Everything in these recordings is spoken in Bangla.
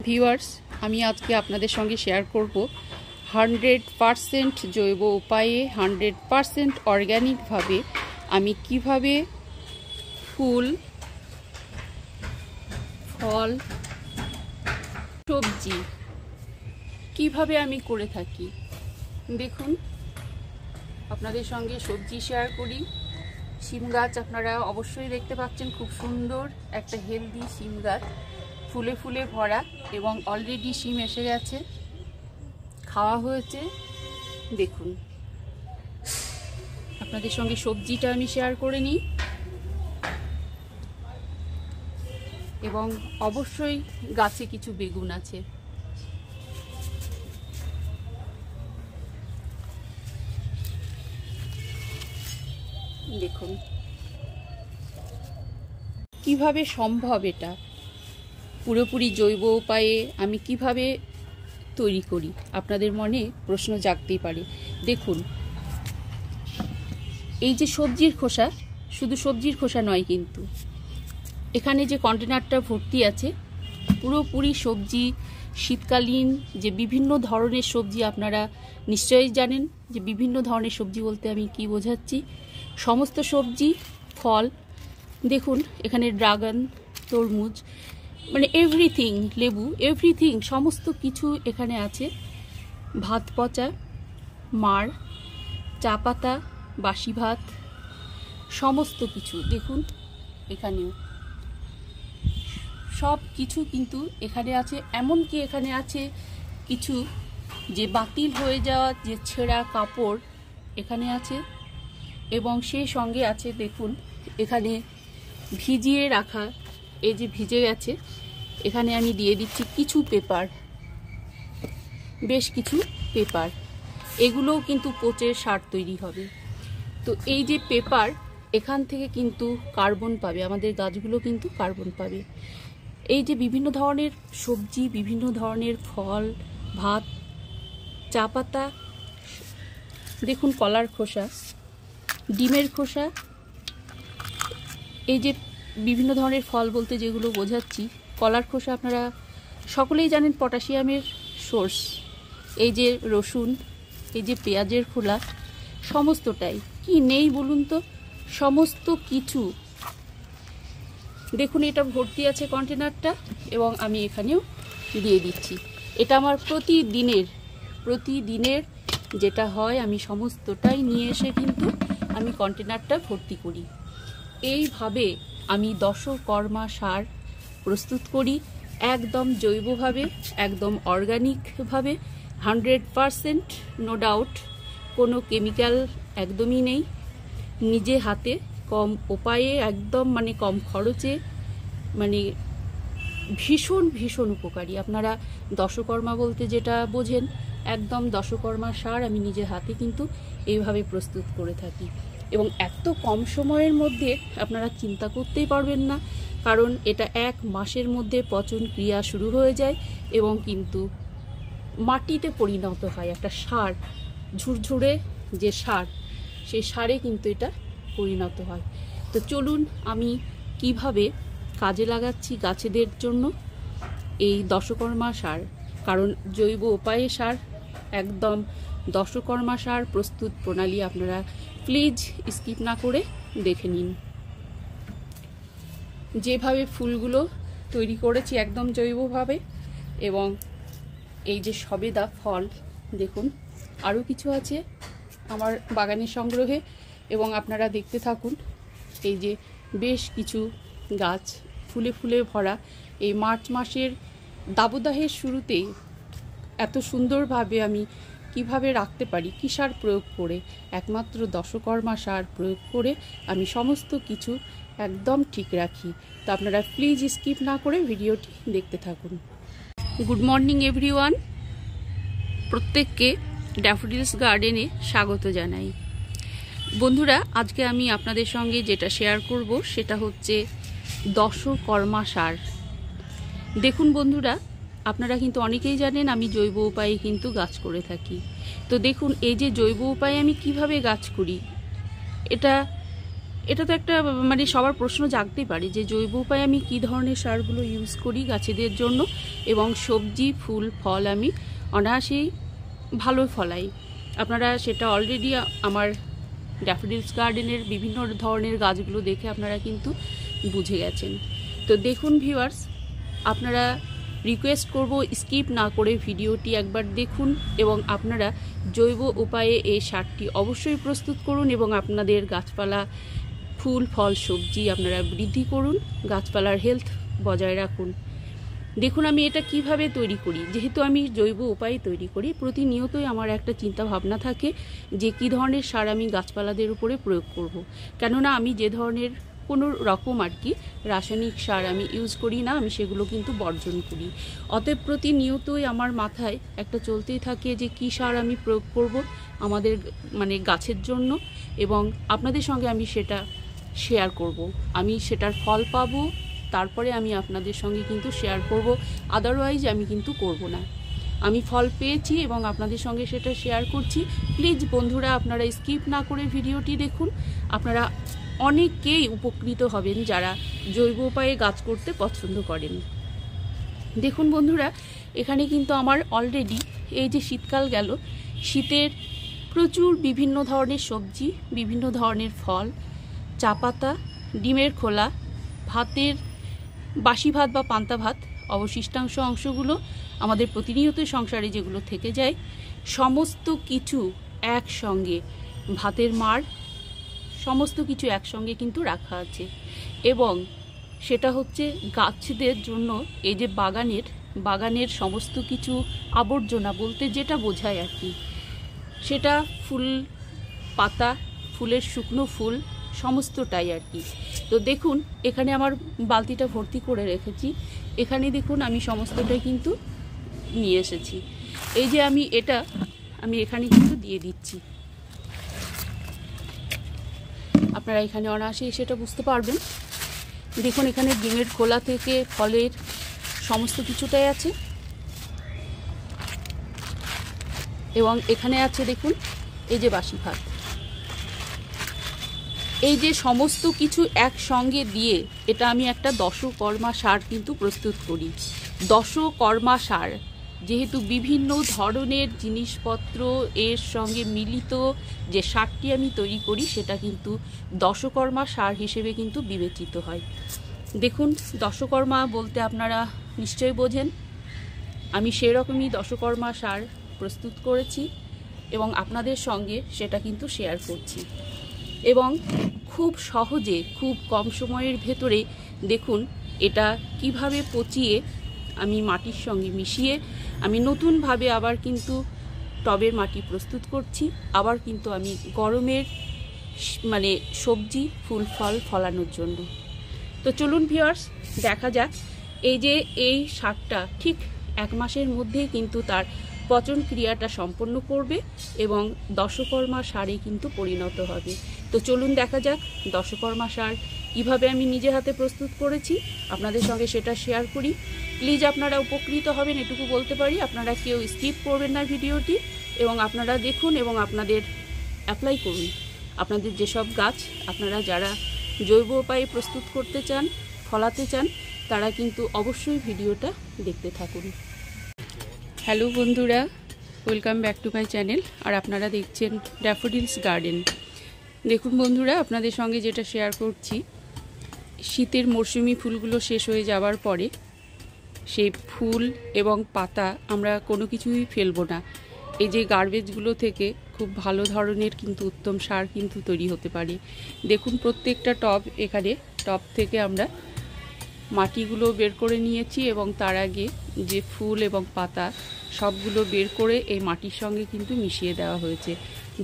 ভিউয়ার্স, আমি আজকে আপনাদের সঙ্গে শেয়ার করব 100% জৈব উপায়ে 100% অর্গ্যানিকভাবে আমি কিভাবে ফুল, ফল, সবজি কিভাবে আমি করে থাকি। দেখুন, আপনাদের সঙ্গে সবজি শেয়ার করি। শিম গাছ আপনারা অবশ্যই দেখতে পাচ্ছেন, খুব সুন্দর একটা হেলদি শিম গাছ, ফুলে ফুলে ভরা, এবং অলরেডি শিম এসে গেছে, খাওয়া হয়েছে। দেখুন, আপনাদের সঙ্গে সবজিটা আমি শেয়ার করে নিই, এবং অবশ্যই গাছে কিছু বেগুন আছে। দেখুন কিভাবে সম্ভব, এটা পুরোপুরি জৈব উপায়ে আমি কিভাবে তৈরি করি। আপনাদের মনে প্রশ্ন জাগতেই পারে। দেখুন, এই যে সবজির খোসা, শুধু সবজির খোসা নয়, কিন্তু এখানে যে কন্টেনারটা ভর্তি আছে পুরোপুরি সবজি। শীতকালীন যে বিভিন্ন ধরনের সবজি, আপনারা নিশ্চয়ই জানেন যে বিভিন্ন ধরনের সবজি বলতে আমি কি বোঝাচ্ছি। সমস্ত সবজি, ফল, দেখুন এখানে ড্রাগন, তরমুজ, মানে এভরিথিং, লেবু, এভরিথিং, সমস্ত কিছু এখানে আছে। ভাত পচা, মাড়, চা পাতা, বাসি ভাত, সমস্ত কিছু দেখুন এখানেও সব কিছু কিন্তু এখানে আছে। এমনকি এখানে আছে কিছু যে বাতিল হয়ে যাওয়া যে ছেঁড়া কাপড় এখানে আছে, এবং সেই সঙ্গে আছে দেখুন এখানে ভিজিয়ে রাখা, এই যে ভিজে গেছে, এখানে আমি দিয়ে দিচ্ছি কিছু পেপার, বেশ কিছু পেপার। এগুলোও কিন্তু পচে সার তৈরি হবে। তো এই যে পেপার, এখান থেকে কিন্তু কার্বন পাবে, আমাদের গাছগুলো কিন্তু কার্বন পাবে। এই যে বিভিন্ন ধরনের সবজি, বিভিন্ন ধরনের ফল, ভাত, চা পাতা, দেখুন কলার খোসা, ডিমের খোসা, এই যে বিভিন্ন ধরনের ফল বলতে যেগুলো বোঝাচ্ছি, কলার খোসা আপনারা সকলেই জানেন পটাশিয়ামের সোর্স। এই যে রসুন, এই যে পেঁয়াজের খোলা, সমস্তটাই কি নেই বলুন তো, সমস্ত কিছু। দেখুন এটা ভর্তি আছে কন্টেনারটা, এবং আমি এখানেও দিয়ে দিচ্ছি। এটা আমার প্রতিদিনের যেটা হয়, আমি সমস্তটাই নিয়ে এসে কিন্তু আমি কন্টেনারটা ভর্তি করি। এইভাবে আমি দশকর্মা সার প্রস্তুত করি, একদম জৈবভাবে, একদম অর্গানিকভাবে, 100%, নো ডাউট, কোনো কেমিক্যাল একদমই নেই। নিজে হাতে কম উপায়ে, একদম মানে কম খরচে, মানে ভীষণ ভীষণ উপকারী। আপনারা দশকর্মা বলতে যেটা বোঝেন, একদম দশকর্মা সার আমি নিজে হাতে কিন্তু এইভাবে প্রস্তুত করে থাকি, এবং এত কম সময়ের মধ্যে আপনারা চিন্তা করতেই পারবেন না, কারণ এটা 1 মাসের মধ্যে পচন ক্রিয়া শুরু হয়ে যায়, এবং কিন্তু মাটিতে পরিণত হয় একটা সার, ঝুরঝুরে যে সার, সেই সারে কিন্তু এটা পরিণত হয়। তো চলুন আমি কিভাবে কাজে লাগাচ্ছি গাছেদের জন্য এই দশকর্মা সার, কারণ জৈব উপায়ে সার, একদম দশকর্মা সার প্রস্তুত প্রণালী আপনারা প্লিজ স্কিপ না করে দেখে নিন। যেভাবে ফুলগুলো তৈরি করেছি একদম জৈবভাবে, এবং এই যে সবেদা ফল, দেখুন আরও কিছু আছে আমার বাগানের সংগ্রহে, এবং আপনারা দেখতে থাকুন। এই যে বেশ কিছু গাছ ফুলে ফুলে ভরা, এই মার্চ মাসের দাবদাহের শুরুতেই এত সুন্দরভাবে আমি কিভাবে রাখতে পারি, কী সার প্রয়োগ করে, একমাত্র দশকর্মা সার প্রয়োগ করে আমি সমস্ত কিছু একদম ঠিক রাখি। তো আপনারা প্লিজ স্কিপ না করে ভিডিওটি দেখতে থাকুন। গুড মর্নিং এভরিওয়ান, প্রত্যেককে ড্যাফোডিলস গার্ডেনে স্বাগত জানাই। বন্ধুরা, আজকে আমি আপনাদের সঙ্গে যেটা শেয়ার করব সেটা হচ্ছে দশকর্মা সার। দেখুন বন্ধুরা, আপনারা কিন্তু অনেকেই জানেন আমি জৈব উপায়ে কিন্তু গাছ করে থাকি। তো দেখুন এই যে জৈব উপায়ে আমি কিভাবে গাছ করি, এটা এটা তো একটা মানে সবার প্রশ্ন জাগতেই পারে যে জৈব উপায়ে আমি কী ধরনের সারগুলো ইউজ করি গাছেদের জন্য, এবং সবজি ফুল ফল আমি অনায়াসেই ভালো ফলাই। আপনারা সেটা অলরেডি আমার ড্যাফোডিলস গার্ডেনের বিভিন্ন ধরনের গাছগুলো দেখে আপনারা কিন্তু বুঝে গেছেন। তো দেখুন ভিউয়ার্স, আপনারা রিকোয়েস্ট করব স্কিপ না করে ভিডিওটি একবার দেখুন এবং আপনারা জৈব উপায়ে এই সারটি অবশ্যই প্রস্তুত করুন এবং আপনাদের গাছপালা ফুল ফল সবজি আপনারা বৃদ্ধি করুন, গাছপালার হেলথ বজায় রাখুন। দেখুন আমি এটা কিভাবে তৈরি করি। যেহেতু আমি জৈব উপায়ে তৈরি করি, প্রতিনিয়তই আমার একটা চিন্তা ভাবনা থাকে যে কী ধরনের সার আমি গাছপালাদের উপরে প্রয়োগ করব। কেননা আমি যে ধরনের কোনো রকম আর কি রাসায়নিক সার আমি ইউজ করি না, আমি সেগুলো কিন্তু বর্জন করি। অতএব প্রতিনিয়তই আমার মাথায় একটা চলতেই থাকে যে কী সার আমি প্রয়োগ করব আমাদের মানে গাছের জন্য, এবং আপনাদের সঙ্গে আমি সেটা শেয়ার করব। আমি সেটার ফল পাবো, তারপরে আমি আপনাদের সঙ্গে কিন্তু শেয়ার করব, আদারওয়াইজ আমি কিন্তু করব না। আমি ফল পেয়েছি এবং আপনাদের সঙ্গে সেটা শেয়ার করছি। প্লিজ বন্ধুরা, আপনারা স্কিপ না করে ভিডিওটি দেখুন। আপনারা অনেকেই উপকৃত হবেন যারা জৈব উপায়ে গাছ করতে পছন্দ করেন। দেখুন বন্ধুরা, এখানে কিন্তু আমার অলরেডি এই যে শীতকাল গেল, শীতের প্রচুর বিভিন্ন ধরনের সবজি, বিভিন্ন ধরনের ফল, চা পাতা, ডিমের খোলা, ভাতের বাসি ভাত বা পান্তা ভাত, অবশিষ্টাংশ অংশগুলো আমাদের প্রতিনিয়ত সংসারে যেগুলো থেকে যায়, সমস্ত কিছু একসঙ্গে, ভাতের মাড় সমস্ত কিছু একসঙ্গে কিন্তু রাখা আছে। এবং সেটা হচ্ছে গাছদের জন্য এই যে বাগানের সমস্ত কিছু আবর্জনা বলতে যেটা বোঝায় আর কি, সেটা ফুল পাতা, ফুলের শুকনো ফুল সমস্তটাই আর কি। তো দেখুন এখানে আমার বালতিটা ভর্তি করে রেখেছি। এখানে দেখুন আমি সমস্তটাই কিন্তু নিয়ে এসেছি। এই যে আমি এখানে কিন্তু দিয়ে দিচ্ছি। আপনারা এখানে অনায়াসেই সেটা বুঝতে পারবেন। দেখুন এখানে ডিমের খোলা থেকে ফলের সমস্ত কিছুটাই আছে, এবং এখানে আছে দেখুন এই যে বাসি ভাত। এই যে সমস্ত কিছু একসঙ্গে দিয়ে এটা আমি একটা দশকর্মা সার কিন্তু প্রস্তুত করি। দশকর্মা সার যেহেতু বিভিন্ন ধরনের জিনিসপত্র এর সঙ্গে মিলিত যে সারটি আমি তৈরি করি, সেটা কিন্তু দশকর্মা সার হিসেবে কিন্তু বিবেচিত হয়। দেখুন দশকর্মা বলতে আপনারা নিশ্চয়ই বোঝেন, আমি সেরকমই দশকর্মা সার প্রস্তুত করেছি এবং আপনাদের সঙ্গে সেটা কিন্তু শেয়ার করছি। এবং খুব সহজে, খুব কম সময়ের ভেতরে দেখুন এটা কিভাবে পচিয়ে আমি মাটির সঙ্গে মিশিয়ে আমি নতুনভাবে আবার কিন্তু টবের মাটি প্রস্তুত করছি। আবার কিন্তু আমি গরমের মানে সবজি ফুল ফল ফলানোর জন্য। তো চলুন ভিউয়ার্স, দেখা যাক এই সারটা ঠিক 1 মাসের মধ্যেই কিন্তু তার পচন ক্রিয়াটা সম্পন্ন করবে এবং দশকর্মা সারে কিন্তু পরিণত হবে। তো চলুন দেখা যাক দশকর্মা সার কীভাবে আমি নিজে হাতে প্রস্তুত করেছি, আপনাদের সঙ্গে সেটা শেয়ার করি। প্লিজ আপনারা উপকৃত হবেন এটুকু বলতে পারি। আপনারা কেউ স্কিপ করবেন না ভিডিওটি, এবং আপনারা দেখুন এবং আপনাদের অ্যাপ্লাই করুন। আপনাদের যেসব গাছ আপনারা যারা জৈব উপায়ে প্রস্তুত করতে চান, ফলাতে চান, তারা কিন্তু অবশ্যই ভিডিওটা দেখতে থাকুন। হ্যালো বন্ধুরা, welcome back to my channel. আর আপনারা দেখছেন ড্যাফোডিলস গার্ডেন। দেখুন বন্ধুরা, আপনাদের সঙ্গে যেটা শেয়ার করছি, শীতের মরশুমি ফুলগুলো শেষ হয়ে যাওয়ার পরে সেই ফুল এবং পাতা আমরা কোনো কিছুই ফেলবো না। এই যে গার্বেজগুলো থেকে খুব ভালো ধরনের কিন্তু উত্তম সার কিন্তু তৈরি হতে পারে। দেখুন প্রত্যেকটা এখানে টব থেকে আমরা মাটিগুলো বের করে নিয়েছি এবং তার আগে যে ফুল এবং পাতা সবগুলো বের করে এই মাটির সঙ্গে কিন্তু মিশিয়ে দেওয়া হয়েছে,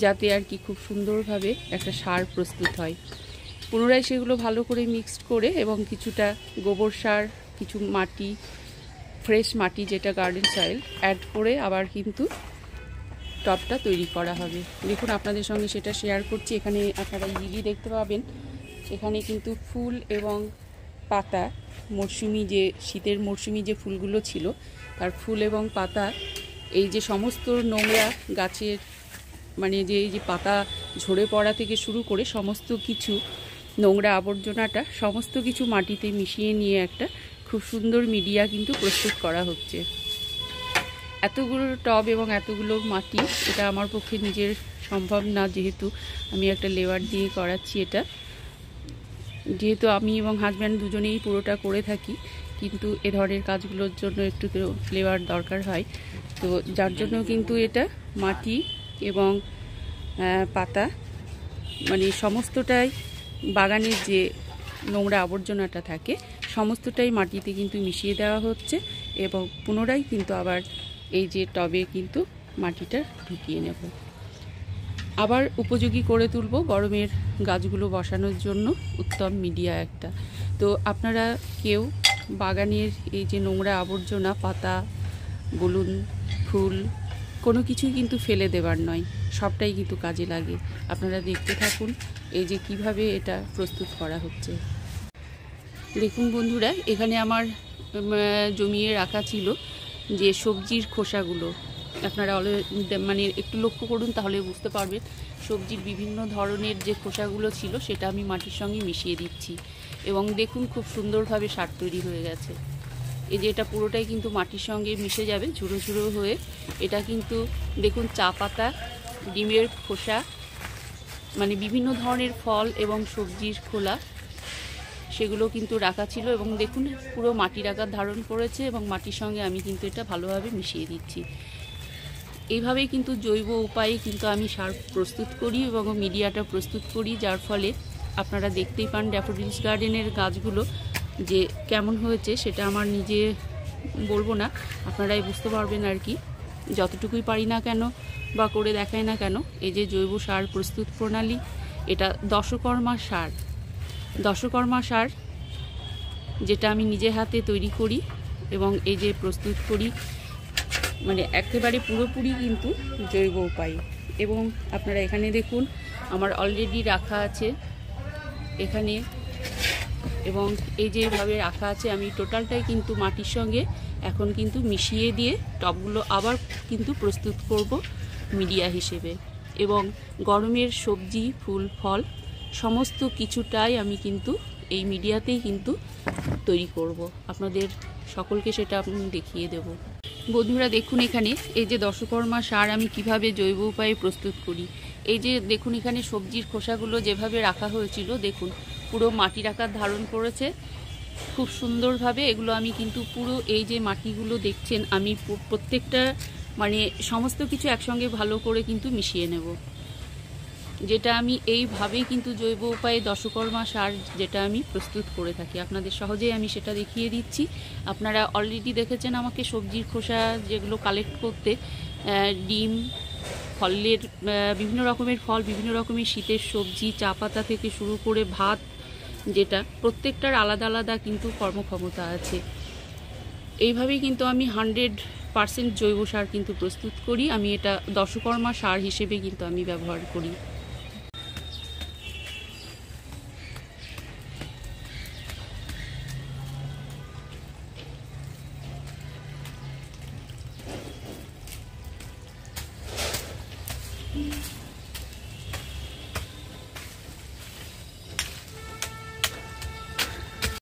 যাতে আর কি খুব সুন্দরভাবে একটা সার প্রস্তুত হয়। পুনরায় সেগুলো ভালো করে মিক্সড করে এবং কিছুটা গোবর সার, কিছু মাটি, ফ্রেশ মাটি যেটা গার্ডেন সয়েল অ্যাড করে আবার কিন্তু টবটা তৈরি করা হবে। দেখুন আপনাদের সঙ্গে সেটা শেয়ার করছি। এখানে আপনারা লিলি দেখতে পাবেন। এখানে কিন্তু ফুল এবং পাতা মরশুমি যে শীতের মরশুমি যে ফুলগুলো ছিল তার ফুল এবং পাতা, এই যে সমস্ত নোংরা গাছের মানে যে এই যে পাতা ঝরে পড়া থেকে শুরু করে সমস্ত কিছু নোংরা আবর্জনাটা সমস্ত কিছু মাটিতে মিশিয়ে নিয়ে একটা খুব সুন্দর মিডিয়া কিন্তু প্রস্তুত করা হচ্ছে। এতগুলো টব এবং এতগুলো মাটি এটা আমার পক্ষে নিজের সম্ভব না, যেহেতু আমি একটা লেবার দিয়ে করাচ্ছি। এটা যেহেতু আমি এবং হাজব্যান্ড দুজনেই পুরোটা করে থাকি, কিন্তু এ ধরনের কাজগুলোর জন্য একটু লেবার দরকার হয়। তো যার জন্য কিন্তু এটা মাটি এবং পাতা মানে সমস্তটাই বাগানের যে নোংরা আবর্জনাটা থাকে সমস্তটাই মাটিতে কিন্তু মিশিয়ে দেওয়া হচ্ছে এবং পুনরায় কিন্তু আবার এই যে টবে কিন্তু মাটিটা ঢুকিয়ে নেব, আবার উপযোগী করে তুলব গরমের গাছগুলো বসানোর জন্য। উত্তম মিডিয়া একটা। তো আপনারা কেউ বাগানের এই যে নোংরা আবর্জনা, পাতা বলুন, ফুল, কোনো কিছুই কিন্তু ফেলে দেবার নয়, সবটাই কিন্তু কাজে লাগে। আপনারা দেখতে থাকুন এই যে কিভাবে এটা প্রস্তুত করা হচ্ছে। দেখুন বন্ধুরা, এখানে আমার জমিয়ে রাখা ছিল যে সবজির খোসাগুলো, আপনারা মানে একটু লক্ষ্য করুন তাহলে বুঝতে পারবেন। সবজির বিভিন্ন ধরনের যে খোসাগুলো ছিল সেটা আমি মাটির সঙ্গে মিশিয়ে দিচ্ছি এবং দেখুন খুব সুন্দরভাবে সার তৈরি হয়ে গেছে। এই যে এটা পুরোটাই কিন্তু মাটির সঙ্গে মিশে যাবে ঝুড়ো ঝুড়ো হয়ে। এটা কিন্তু দেখুন চা পাতা, ডিমের খোসা, মানে বিভিন্ন ধরনের ফল এবং সবজির খোলা সেগুলো কিন্তু রাখা ছিল এবং দেখুন পুরো মাটির আকার ধারণ করেছে এবং মাটির সঙ্গে আমি কিন্তু এটা ভালোভাবে মিশিয়ে দিচ্ছি। এইভাবেই কিন্তু জৈব উপায়ে কিন্তু আমি সার প্রস্তুত করি এবং মিডিয়াটা প্রস্তুত করি, যার ফলে আপনারা দেখতেই পান ড্যাফোডিলস গার্ডেনের গাছগুলো যে কেমন হয়েছে সেটা আমার নিজে বলবো না, আপনারাই বুঝতে পারবেন আর কি। যতটুকুই পারি না কেন বা করে দেখাই না কেন, এই যে জৈব সার প্রস্তুত প্রণালী, এটা দশকর্মা সার। দশকর্মা সার যেটা আমি নিজে হাতে তৈরি করি এবং এই যে প্রস্তুত করি, মানে একেবারে পুরোপুরি কিন্তু জৈব উপায়। এবং আপনারা এখানে দেখুন আমার অলরেডি রাখা আছে এখানে, এবং এই যেভাবে রাখা আছে আমি টোটালটাই কিন্তু মাটির সঙ্গে এখন কিন্তু মিশিয়ে দিয়ে টবগুলো আবার কিন্তু প্রস্তুত করব মিডিয়া হিসেবে। এবং গরমের সবজি, ফুল, ফল সমস্ত কিছুটাই আমি কিন্তু এই মিডিয়াতেই কিন্তু তৈরি করব, আপনাদের সকলকে সেটা আমি দেখিয়ে দেব। বন্ধুরা দেখুন এখানে এই যে দশকর্মা সার আমি কিভাবে জৈব উপায়ে প্রস্তুত করি। এই যে দেখুন এখানে সবজির খোসাগুলো যেভাবে রাখা হয়েছিল, দেখুন পুরো মাটির আকার ধারণ করেছে খুব সুন্দরভাবে। এগুলো আমি কিন্তু পুরো এই যে মাটিগুলো দেখছেন আমি প্রত্যেকটা মানে সমস্ত কিছু একসঙ্গে ভালো করে কিন্তু মিশিয়ে নেব, যেটা আমি এইভাবেই কিন্তু জৈব উপায়ে দশকর্মা সার যেটা আমি প্রস্তুত করে থাকি। আপনাদের সহজেই আমি সেটা দেখিয়ে দিচ্ছি। আপনারা অলরেডি দেখেছেন আমাকে সবজির খোসা যেগুলো কালেক্ট করতে, ডিম, ফলের বিভিন্ন রকমের ফল, বিভিন্ন রকমের শীতের সবজি, চা পাতা থেকে শুরু করে ভাত, যেটা প্রত্যেকটার আলাদা আলাদা কিন্তু কর্মক্ষমতা আছে। এইভাবেই কিন্তু আমি 100% জৈব সার কিন্তু প্রস্তুত করি। আমি এটা দশকর্মা সার হিসেবে কিন্তু আমি ব্যবহার করি।